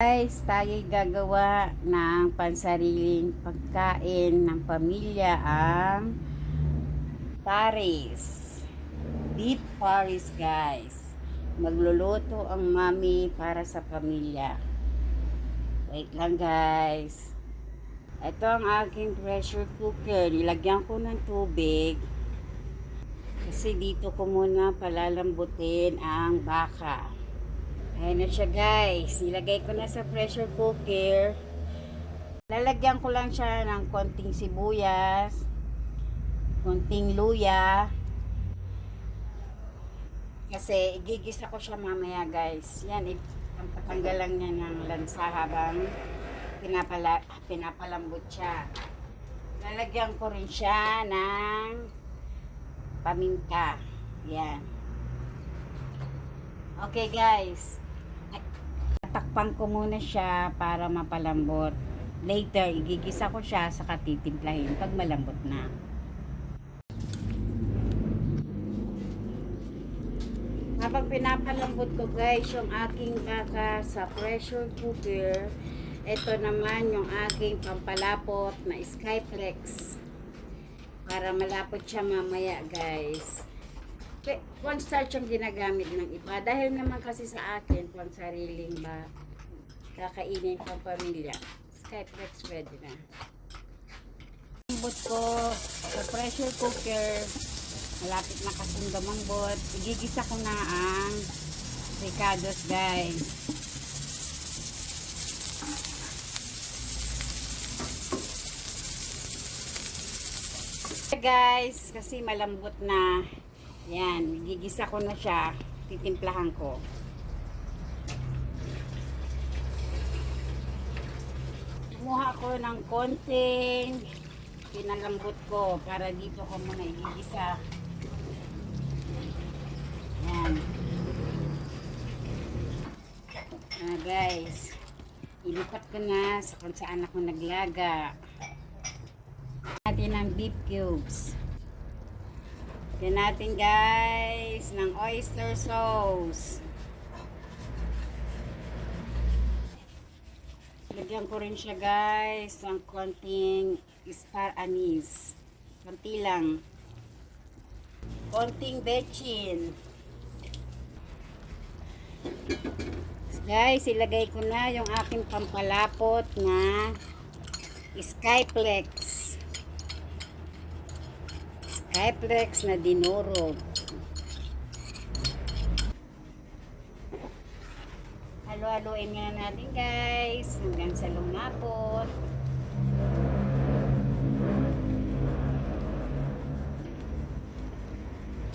Guys, tayo'y gagawa ng pansariling pagkain ng pamilya ang Paris. Beef Paris, guys. Magluluto ang mami para sa pamilya. Wait lang, guys. Ito ang aking pressure cooker. Nilagyan ko ng tubig. Kasi dito ko muna palalambutin ang baka. Ayan na siya, guys. Nilagay ko na sa pressure cooker. Lalagyan ko lang siya ng konting sibuyas, konting luya. Kasi igigisa ko siya mamaya, guys. Yan, patanggal lang niya ng lansa habang pinapalambot siya. Lalagyan ko rin siya ng paminta. Yan. Okay, guys. Takpan ko muna siya para mapalambot. Later, igigisa ko siya saka titimplahin pag malambot na. Habang pinapalambot ko, guys, yung aking baka sa pressure cooker, ito naman yung aking pampalapot na Skyflex para malapot siya mamaya, guys. Cornstarch yung ginagamit ng iba dahil naman kasi sa akin pang sariling ba kakainin ko pamilya, Skyflex pwede na. Lambot ko sa pressure cooker, malapit na kasing lumambot. Igigisa ko na ang ricados, guys. Guys, kasi malambot na. Yan, gigisa ko na siya, titimplahan ko. Kumuha ko ng konting pinalambot ko para dito ko muna igigisa. Yan. Guys, ilipat ko na sa kung saan ako naglaga. Natin ang beef cubes. Lagyan natin, guys, ng oyster sauce. Lagyan ko rin siya, guys, ng konting star anise. Konti lang. Konting bechin. Guys, ilagay ko na yung aking pampalapot na Skyflex. Skyflex na dinurog. Halo-haloin nga natin, guys, hanggang sa lumapot.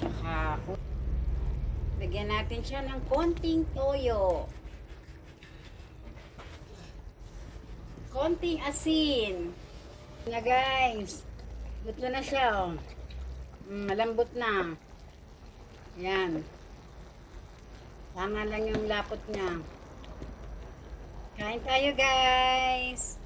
Tsaka lagyan natin siya ng konting toyo, konting asin na, guys. Luto na siya, oh. Malambot na. Yan. Tama lang yung lapot niya. Kain tayo, guys.